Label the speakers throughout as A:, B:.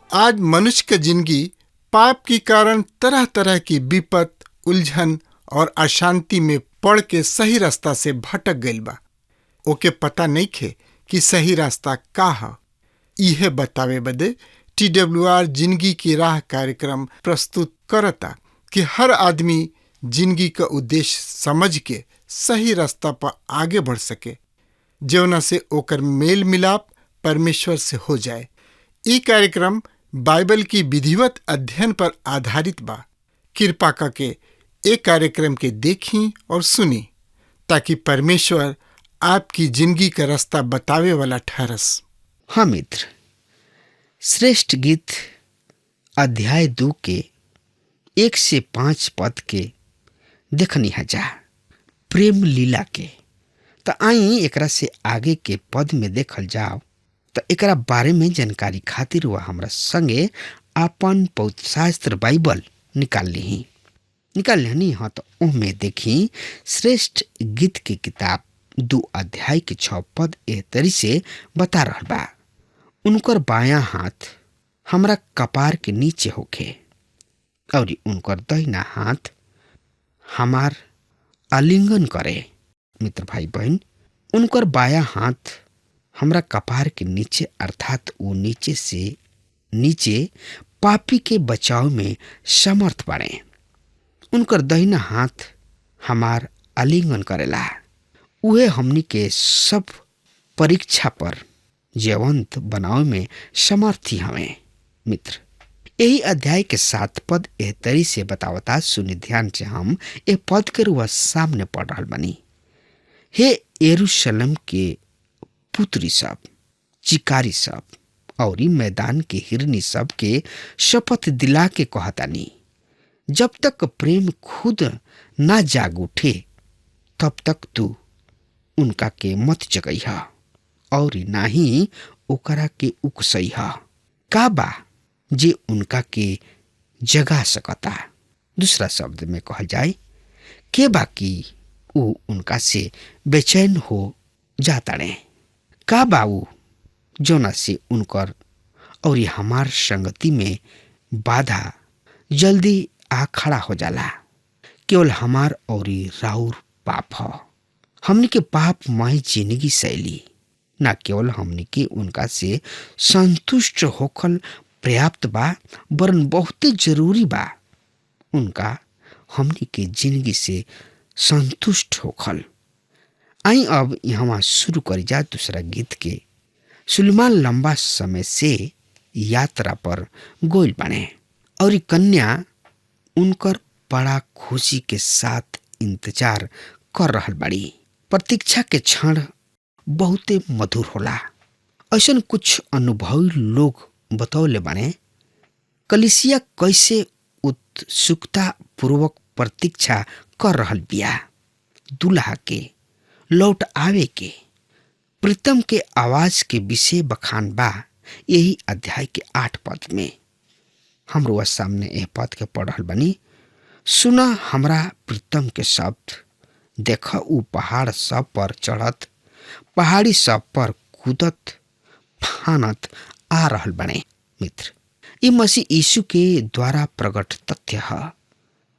A: आज मनुष्य की जिंदगी पाप के कारण तरह तरह की विपत, उलझन और अशांति में पड़ के सही रास्ता से भटक गईल बा। ओके पता नहीं खे कि सही रास्ता का है। यह बतावे बदे TWR जिंदगी की राह कार्यक्रम प्रस्तुत करता कि हर आदमी जिंदगी का उद्देश्य समझ के सही रास्ता पर आगे बढ़ सके, जौना से ओकर मेल मिलाप परमेश्वर से हो जाए। ये कार्यक्रम बाइबल की विधिवत अध्ययन पर आधारित बा। कृपा करके एक कार्यक्रम के देखी और सुनी ताकि परमेश्वर आपकी जिंदगी का रास्ता बतावे वाला ठहरस।
B: हाँ मित्र, श्रेष्ठ गीत अध्याय 2 के 1 से 5 पद के देखनी है जा प्रेम लीला के। तो आई एकरा से आगे के पद में देखल जाओ तो एकरा बारे में जानकारी खातिर वह हमरा संगे आपन पवित्र शास्त्र बाइबल निकाल ली। हाँ तो ओमे देखी श्रेष्ठ गीत की किताब 2 अध्याय के 6 पद एह तरी से बता रहल बा। उनकर बायां हाथ हमरा कपार के नीचे होखे और उनकर दाहिना हाथ हमार आलिंगन करे। मित्र भाई बहन, उनकर बायां हाथ हमरा कपार के नीचे अर्थात वो नीचे से नीचे पापी के बचाव में समर्थ बने। उनकर दाहिना हाथ हमार आलिंगन करेला। उहे हमनी के सब परीक्षा पर जीवंत बनावे में समर्थी हमें। मित्र, यही अध्याय के 7 पद एह तरी से बतावता, सुनि ध्यान से। हम ए पद के रुआ सामने पढ़ रहल बनी। हे यरूशलेम के पुत्री सब, चिकारी सब और मैदान के हिरनी सब के शपथ दिला के कहतानी, जब तक प्रेम खुद ना जाग उठे तब तक तू उनका के मत जगइहा और ना ही ओकरा के उकसइहा। का बा जे उनका के जगा सकता? दूसरा शब्द में कहल जाए, के बाकी ऊ उनका से बेचैन हो जाता ने? का बाऊ जोना से उनकर और हमार संगति में बाधा जल्दी आ खड़ा हो जाला? केवल हमार और राउर पाप ह। हमनी के पापमय जिंदगी शैली न केवल हमनी के उनका से संतुष्ट होखल पर्याप्त बा, वरन बहुते जरूरी बा उनका हमनी के जिंदगी से संतुष्ट होखल। आई अब यहाँ शुरू करी जा दूसरा गीत के। सुलेमान लंबा समय से यात्रा पर गोइल बने और कन्या उनकर बड़ा खुशी के साथ इंतजार कर रहल बड़ी। प्रतीक्षा के क्षण बहुते मधुर होला। ऐसन कुछ अनुभवी लोग बतौले बने कलिसिया कैसे उत्सुकता पूर्वक प्रतीक्षा कर रहल बिया दुल्हा के लौट आवे के। प्रीतम के आवाज के विषय बखान बा यही अध्याय के 8 पद में। हमरो सामने यह पद के पढ़ रहल बनी, सुना हमरा प्रीतम के शब्द, देख ऊ पहाड़ सब पर चढ़त, पहाड़ी सब पर कूदत फानत आ रहल बने। मित्र, ये मसीह यीशु के द्वारा प्रकट तथ्य है।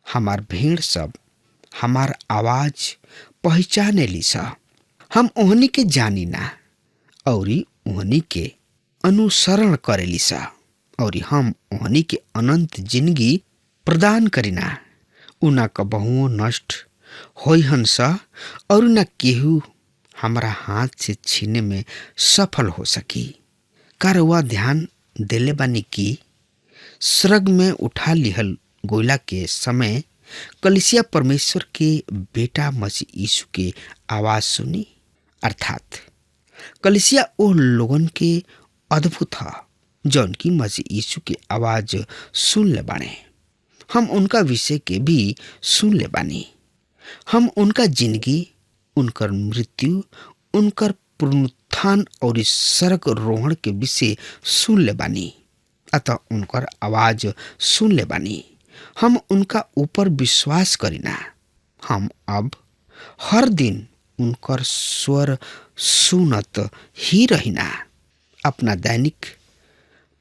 B: हमार भेड़ सब हमार आवाज पहचाने लीसा। हम ओहनी के जानी ना और ओहनी के अनुसरण करे लीसा और हम ओहनी के अनंत जिंदगी प्रदान करिना। उना कबहुओ नष्ट होइहन सा और न केहू हमारा हाथ से छीने में सफल हो सकी। कारवा ध्यान देले बानी की स्वर्ग में उठा लिहल गोइला के समय कलिसिया परमेश्वर के बेटा मसीह यीशु के आवाज सुनी। अर्थात कलिसिया ओ लोगन के अद्भुत है जौन की मसीह यीशु के आवाज सुन ले बाने। हम उनका विषय के भी सुन ले बानी। हम उनका जिंदगी, उनकर मृत्यु, उनकर पुनरुत्थान और स्वर्ग रोहण के विषय सुन ले बानी। अतः उनकर आवाज सुन ले बानी। हम उनका ऊपर विश्वास करिना। हम अब हर दिन उनकर स्वर सुनत ही रहिना। अपना दैनिक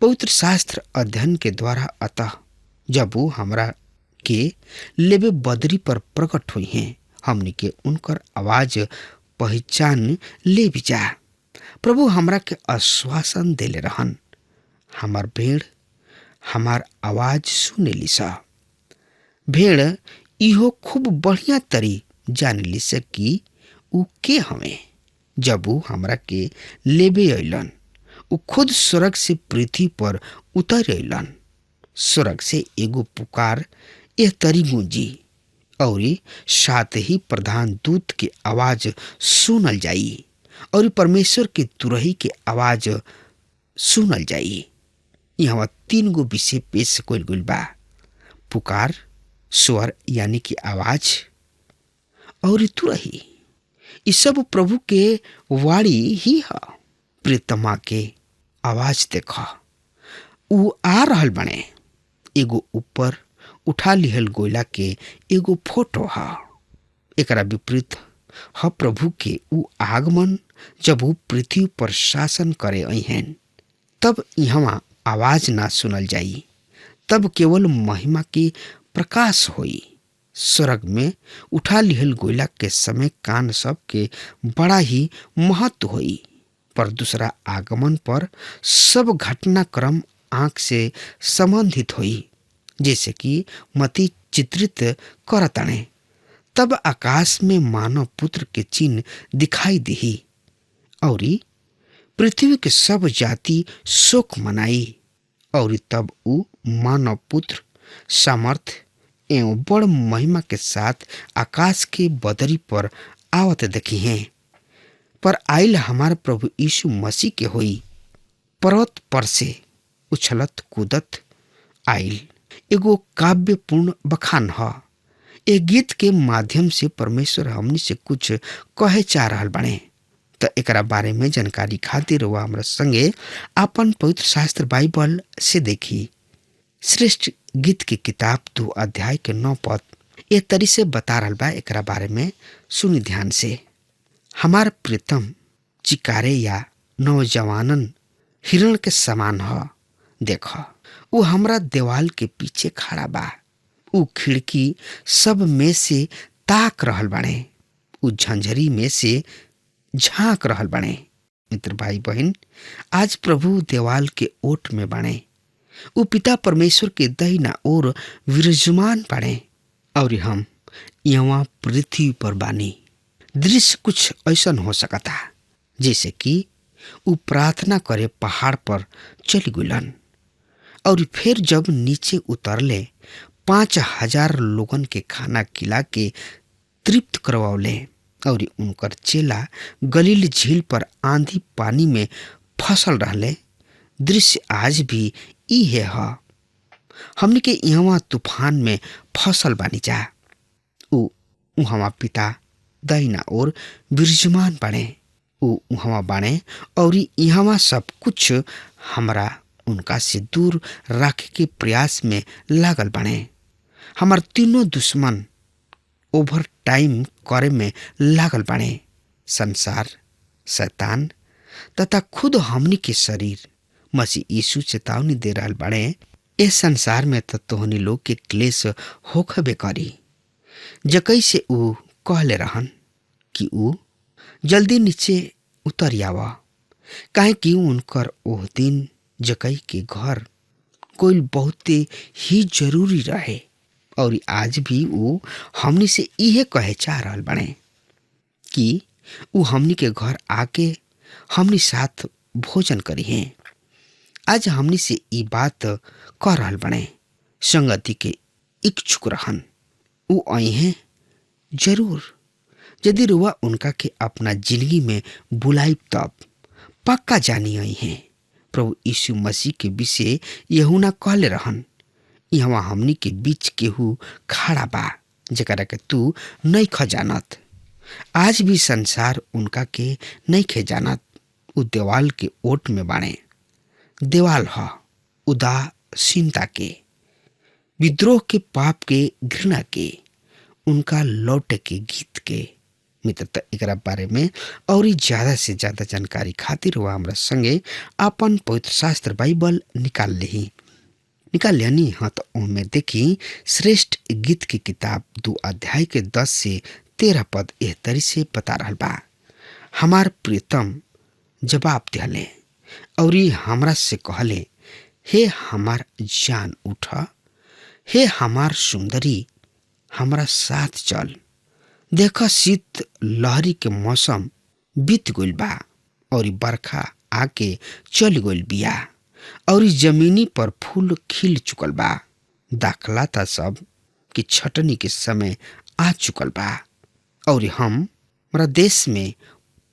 B: पवित्र शास्त्र अध्ययन के द्वारा अतः जब वो हमरा के लेबे बदरी पर प्रकट हुई हैं, हमनी के उनकर आवाज पहचान ले भी जा। प्रभु हमरा के आश्वासन देले रहन, हमार भेड़ हमार आवाज सुने लिसा। भेड़ इहो खूब बढ़िया तरी जान लिस कि ऊ के हमें। जब ऊ हमरा के लेबे अइलन, ऊ खुद स्वर्ग से पृथ्वी पर उतर अइलन। स्वर्ग से एगो पुकार यह तरी गूंजी और साथ ही प्रधान दूत के आवाज सुनल जाई और परमेश्वर के तुरही के आवाज सुनल जाई। यहाँ 3 गो विषय पेश कइल गइल बा, पुकार, स्वर यानी कि आवाज और तुरही। ये सब प्रभु के वाणी ही है। प्रियतमा के आवाज देखा, ऊ आ रहल बने। एगो ऊपर उठा लिहल गोला के एगो फोटो है। एकरा विपरीत है प्रभु के ऊ आगमन जब वो पृथ्वी पर शासन करे अइहन। तब यहाँ आवाज ना सुनल जाई, तब केवल महिमा की प्रकाश होई। स्वर्ग में उठा लिहल गोला के समय कान सब के बड़ा ही महत्व होई, पर दूसरा आगमन पर सब घटनाक्रम आंख से संबंधित होई, जैसे कि मती चित्रित करताने। तब आकाश में मानव पुत्र के चिन्ह दिखाई दिही और पृथ्वी के सब जाति शोक मनाई। और तब ऊ मानव पुत्र सामर्थ एवं बड़ महिमा के साथ आकाश के बदरी पर आवत देखी हैं। पर आइल हमारे प्रभु यीशु मसीह के होई, पर्वत पर से उछलत कूदत आइल। एगो काव्यपूर्ण बखान है। एक गीत के माध्यम से परमेश्वर हमनी से कुछ कहे चाह रहल बने। तो एकरा बारे में जानकारी खातिर वह हमरा संगे अपन पवित्र शास्त्र बाइबल से देखी। श्रेष्ठ गीत की किताब 2 अध्याय के 9 पद ए तरी से बता रहल बा। एकरा बारे में सुनी ध्यान से। हमार प्रीतम चिकारे या नौजवानन हिरण के समान ह। देख, वो हमरा देवाल के पीछे खड़ा बा। ऊ खिड़की सब में से ताक रहल बने, ऊ झंझरी में से झांक रहल बने। मित्र भाई बहन, आज प्रभु देवाल के ओट में बने। ऊ पिता परमेश्वर के दहिना ओर विराजमान बने और हम यहाँ पृथ्वी पर बानी। दृश्य कुछ ऐसा हो सकता जैसे कि ऊ प्रार्थना करे पहाड़ पर चल गुलन और फिर जब नीचे उतरले 5000 लोगन के खाना खिला के तृप्त करवौले और उनकर चेला गलील झील पर आंधी पानी में फसल रहले। दृश्य आज भी इहे है। हमने के यहाँ तूफान में फसल बानी जा। ऊ उहवा पिता दाहिना और विराजमान बने। ऊ उहवा बने और यहाँ सब कुछ हमरा उनका से दूर रखे के प्रयास में लागल बने। हमार तीनों दुश्मन ओवर टाइम करे में लागल बने। संसार, शैतान तथा खुद हमनी के शरीर। मसीह यीशु चेतावनी दे रहल बने, इस संसार में तो तोहनी लोग के क्लेश होखबे करी। जकई से ऊ कहले रहन कि ऊ जल्दी नीचे उतर आवा, काहे कि उनकर ओह दिन जकई के घर कोई बहुत ही जरूरी रहे। और आज भी ऊ हमनी से इहे कहे चाह रहल बने कि ऊ हमनी के घर आके हमनी साथ भोजन करी हैं। आज हमनी से ई बात कह रहल बने, संगति के इच्छुक रहन। ऊ आई हैं जरूर, यदि रुआ उनका के अपना जिंदगी में बुलाई तब पक्का जानी आई हैं। प्रभु यीशु मसीह के विषय यूहन्ना कहले रहन, यहाँ हमनी के बीच केहू खड़ा बा जकरा के तू नहीं खजानत। आज भी संसार उनका के नहीं खजानत। उ देवाल के ओट में बाणे। देवाल ह उदासीनता के, विद्रोह के, पाप के, घृणा के, उनका लौट के गीत के, मित्र, त एकरा बारे में और ज्यादा से ज्यादा जानकारी खातिर वह हमरा संगे अपन पवित्र शास्त्र बाइबल निकाल लेनी। हाँ, तो उनमें देखी श्रेष्ठ गीत की किताब 2 अध्याय के 10 से 13 पद एह तरी से बता रहल बा। हमार प्रियतम जवाब दिहले और हमरा से कहले, हे हमार जान उठ, हे हमार सुंदरी हमरा साथ चल। देख, शीत लहरी के मौसम बीत गइल बा और बरखा आके चल गइल बिया और जमीनी पर फूल खिल चुकल बा। दाखला था सब कि छटनी के समय आ चुकल बा और हमरा देश में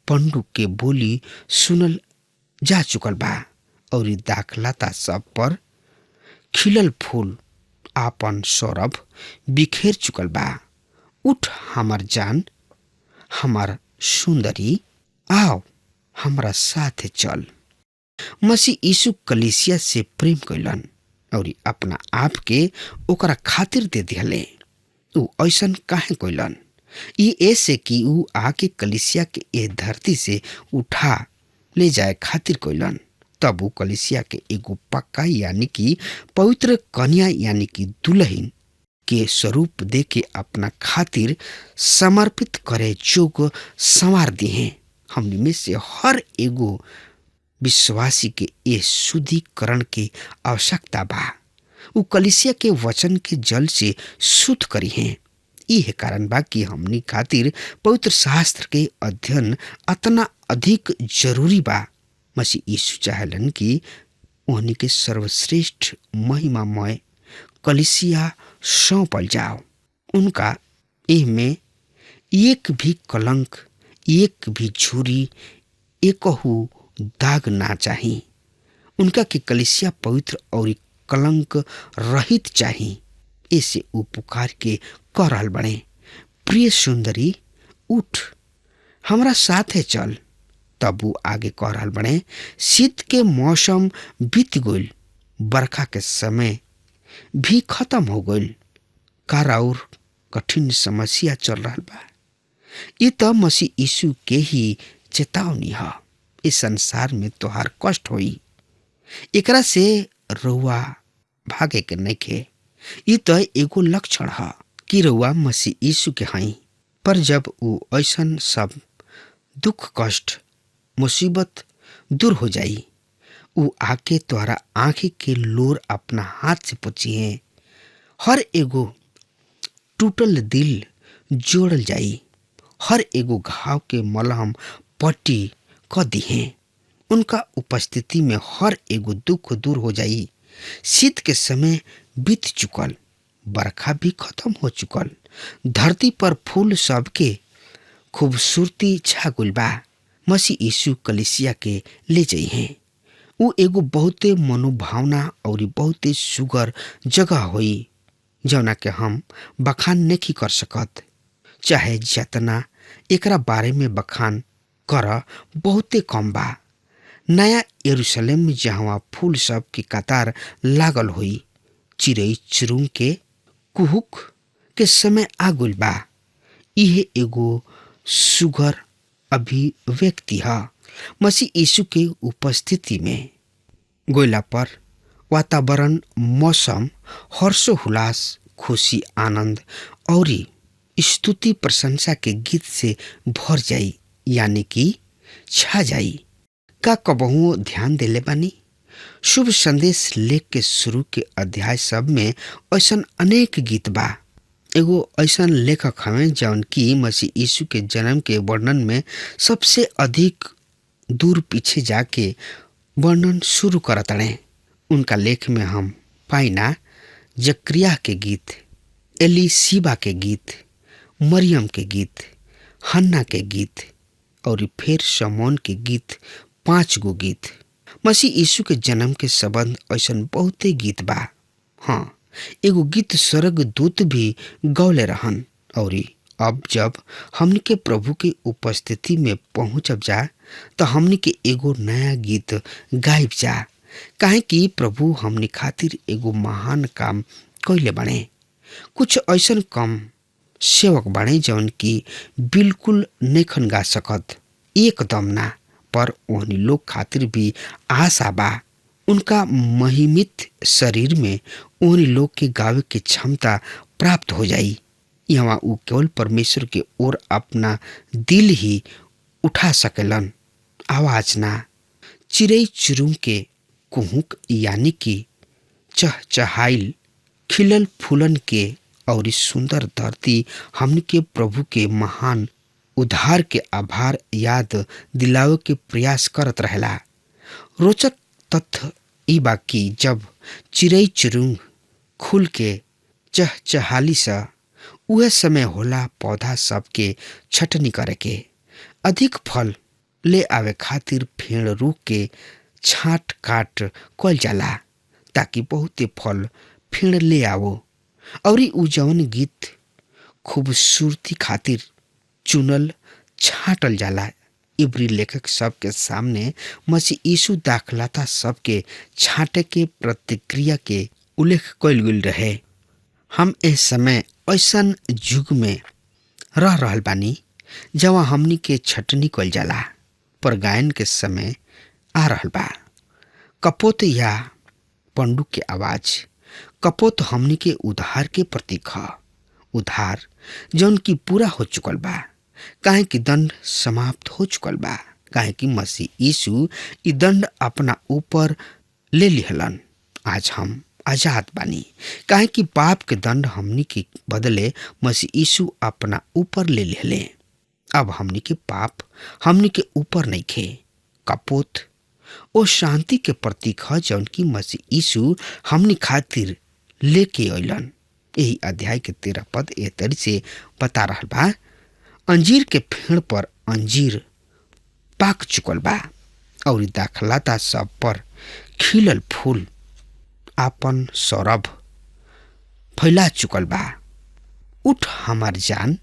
B: पंडुक के बोली सुनल जा चुकल बा और दाखलता सब पर खिलल फूल आपन सौरभ बिखेर चुकल बा। उठ हमार जान, हमार सुंदरी, आओ हमरा साथ चल। मसीह यीशु कलीसिया से प्रेम कैलन और अपना आप के ओकरा खातिर दे दिहले। ऊ ऐसन काहे कैलन? ई ऐसे कि ऊ आके कलीसिया के ए धरती से उठा ले जाए खातिर कैलन। तब वो कलीसिया के एगो पक्का यानी कि पवित्र कन्या यानी कि दुल्हन के स्वरूप दे के अपना खातिर समर्पित करे जोग संवार दिए। हमनी में से हर एगो विश्वासी के ये शुद्धिकरण की आवश्यकता बा। वो कलीसिया के वचन के जल से शुद्ध करी है। यह कारण बा कि हमनी खातिर पवित्र शास्त्र के अध्ययन अतना अधिक जरूरी बा। मसीह यीशु चाहलन कि उन्हीं के सर्वश्रेष्ठ महिमामय कलीसिया सौंपल जाओ। उनका एह में एक भी कलंक, एक भी झुरी, एकहू दाग ना चाहिए। उनका के कलीसिया पवित्र और कलंक रहित चाहिए। ऐसे ऊ पुकार के कह रहल बने, प्रिय सुंदरी उठ हमरा साथे चल। तब वो आगे कह रहल बने, शीत के मौसम बीत गइल, बरखा के समय भी खत्म हो गइल, कारा और कठिन समस्या चल रहल बा। ये तो मसीह यीशु के ही चेतावनी है। इस संसार में तोहार कष्ट होई, एकरा से रउआ भागे के नइखे। ये तो एगो लक्षण है कि रउआ मसीह यीशु के हई। पर जब वो ऐसन सब दुख कष्ट मुसीबत दूर हो जाई, वो आके तोहरा आंखी के लोर अपना हाथ से पोछी है। हर एगो टूटल दिल जोड़ल जाई, हर एगो घाव के मलहम पट्टी क दी है। उनका उपस्थिति में हर एगो दुख दूर हो जाई। शीत के समय बीत चुकल, बरखा भी खत्म हो चुकल, धरती पर फूल सब के खूबसूरती छा गइल बा। मसीह यीशु कलीसिया के ले जाई हैं। वो एगो बहुते मनोभावना और बहुते सुगर जगह होई जौना के हम बखान नहीं कर सकत। चाहे जतना एकरा बारे में बखान कर बहुते कम बा। नया यरूशलेम में जहाँ फूल सब के कतार लागल होई, चिड़ै चिरुंग के कुहुक के समय आ गइल बा। यह एगो सुगर अभिव्यक्ति है। मसीह यीशु के उपस्थिति में गोइला पर वातावरण, मौसम हर्षोल्लास, खुशी, आनंद और स्तुति प्रशंसा के गीत से भर जाई, यानी कि छा जाई। का कबहू ध्यान देले बानी? शुभ संदेश लेख के शुरू के अध्याय सब में ऐसन अनेक गीत बा। एगो ऐसन लेखक हमें जौन की मसीह यीशु के जन्म के वर्णन में सबसे अधिक दूर पीछे जाके वर्णन शुरू करतड़े। उनका लेख में हम पाइना जक्रिया के गीत, एलिसीबा के गीत, मरियम के गीत, हन्ना के गीत और फिर शमौन के गीत, 5 गो गीत। मसीह यीशु के जन्म के संबंध ऐसन बहुते गीत बा। हाँ, एगो गीत स्वर्ग दूत भी गौले रहन। और अब जब हमनी के प्रभु के उपस्थिति में पहुंचब जा तो हमनी के एगो नया गीत गाइब जा, काहे कि प्रभु हमनी खातिर एगो महान काम कैले बने। कुछ ऐसन कम सेवक बाणे जौन की बिल्कुल नइखन गा सकत, एकदम ना, पर ओहनी लोग खातिर भी आशा बा। उनका महिमित शरीर में ओहनी लोग के गावे के क्षमता प्राप्त हो जाई। यहाँ ऊ केवल परमेश्वर के ओर अपना दिल ही उठा सकेलन, आवाज ना। चिड़ै चुरुंग के कुहुक यानी कि चहचहाइल, खिलल फूलन के और सुंदर धरती हमन के प्रभु के महान उद्धार के आभार याद दिलावे के प्रयास करत रहेला। रोचक तथ्य ई बा कि जब चिड़ै चुरुंग खुल के चहचहाली सा, उहे समय होला पौधा सबके छटनी करे के। अधिक फल ले आवे खातिर फेड़ रूख के छाट काट कल जाला ताकि बहुते फल फेड़ ले आवो। और ऊ जवन गीत खूबसूरती खातिर चुनल छाटल जाला, इब्री लेखक सबके सामने मसीह यीशु दाखलता सबके छाटे के प्रतिक्रिया के उल्लेख कइल गइल रहे। हम इस समय ऐसन युग में रह रहल बानी जहाँ हमनी के छटनी कइल जाला, पर गायन के समय आ रहल बा। कपोत या पंडुक के आवाज। कपोत हमनी के उद्धार के प्रतीक ह। उद्धार जौन की पूरा हो चुकल बा, काहे कि दंड समाप्त हो चुकल बा, काहे कि मसीह यीशु ई दंड अपना ऊपर ले लिहलन। आज हम आजाद बानी, काहे कि पाप के दंड हमनी के बदले मसीह यीशु अपना ऊपर ले लिहले। अब हमनी के पाप हमनी के ऊपर नहीं खे। कपोत ओ शांति के प्रतीक है जौन की मसीह यीशु हमनी खातिर लेके अइलन। यही अध्याय के 13 पद ए तरी से बता रहल बा। अंजीर के पेड़ पर अंजीर पाक चुकल बा और दाखलता सब पर खिलल फूल आपन सौरभ फैला चुकल बा। उठ हमार जान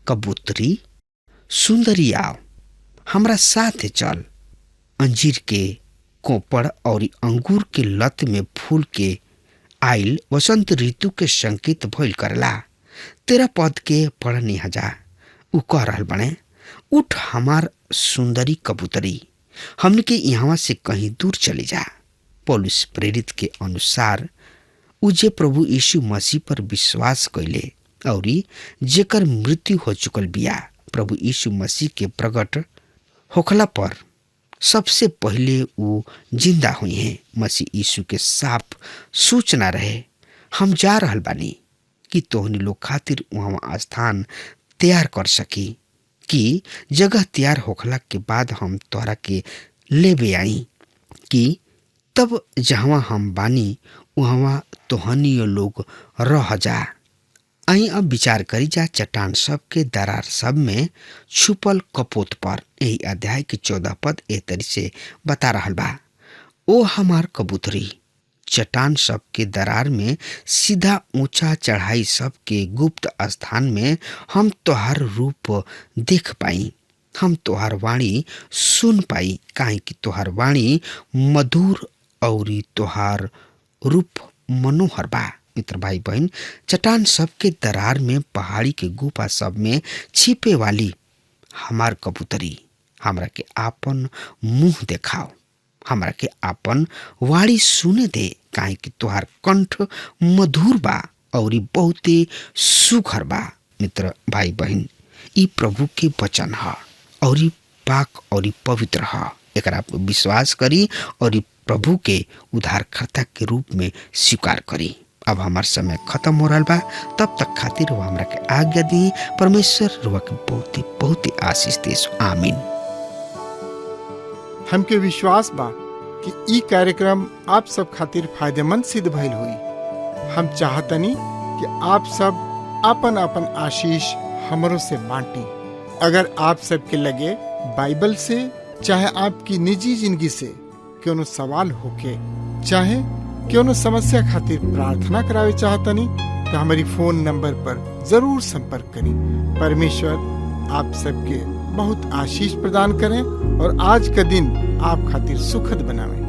B: कबूतरी, सुंदरी आओ हमरा साथ चल। अंजीर के कोपड़ और अंगूर के लत में फूल के आइल वसंत ऋतु के संकेत भइल करला। 13 पद के पढ़नी हजा। उ कह रहल बने, उठ हमार सुंदरी कबूतरी, हमने के यहाँ से कहीं दूर चले जा। पौलुस प्रेरित के अनुसार उ जे प्रभु यीशु मसीह पर विश्वास कैले और जेकर मृत्यु हो चुकल बिया, प्रभु यीशु मसीह के प्रकट होखला पर सबसे पहले उ जिंदा हुई हैं। मसीह यीशु के साफ सूचना रहे, हम जा रहल बानी कि तोहनी लोग खातिर वहाँ स्थान तैयार कर सकी, कि जगह तैयार होखला के बाद हम तोहरा के लेबे आई, कि तब जहाँ हम बानी वहाँ तोहनी लोग रह जा। आई अब विचार करी जा चट्टान सब के दरार सब में छुपल कपोत पर। यही अध्याय के 14 पद ए तरी से बता रहल बा। ओ हमार कबूतरी, चट्टान सब के दरार में सीधा ऊंचा चढ़ाई सब के गुप्त स्थान में हम तोहार रूप देख पाई, हम तोहार वाणी सुन पाई, काहे कि तोहार वाणी मधुर और तोहार रूप मनोहर बा। मित्र भाई बहन, चट्टान सब के दरार में पहाड़ी के गुफा सब में छिपे वाली हमार कबूतरी, हमरा के आपन मुंह देखाओ, हमरा के आपन वाणी सुने दे, काहे कि तोहार कंठ मधुर बा और बहुते सुखर बा। मित्र भाई बहन, ई प्रभु के वचन है और पाक और पवित्र है। एकरा पर विश्वास करी और प्रभु के उद्धारकर्ता के रूप में स्वीकार करी। अब हमार समय खत्म हो रहा बा, तब तक खातिर वो हमरा के आज्ञा दी। परमेश्वर रुआ के बहुत ही आशीष देस। आमीन।
A: हमके विश्वास बा कि ई कार्यक्रम आप सब खातिर फायदेमंद सिद्ध भइल हुई। हम चाहतनी कि आप सब आपन आपन आशीष हमरों से बांटी। अगर आप सबके लगे बाइबल से चाहे आपकी निजी जिंदगी से क्यों सवाल होके, चाहे क्यों समस्या खातिर प्रार्थना करावे चाहतनी, तो हमारी फोन नंबर पर जरूर संपर्क करें। परमेश्वर आप सबके बहुत आशीष प्रदान करें और आज का दिन आप खातिर सुखद बनावे।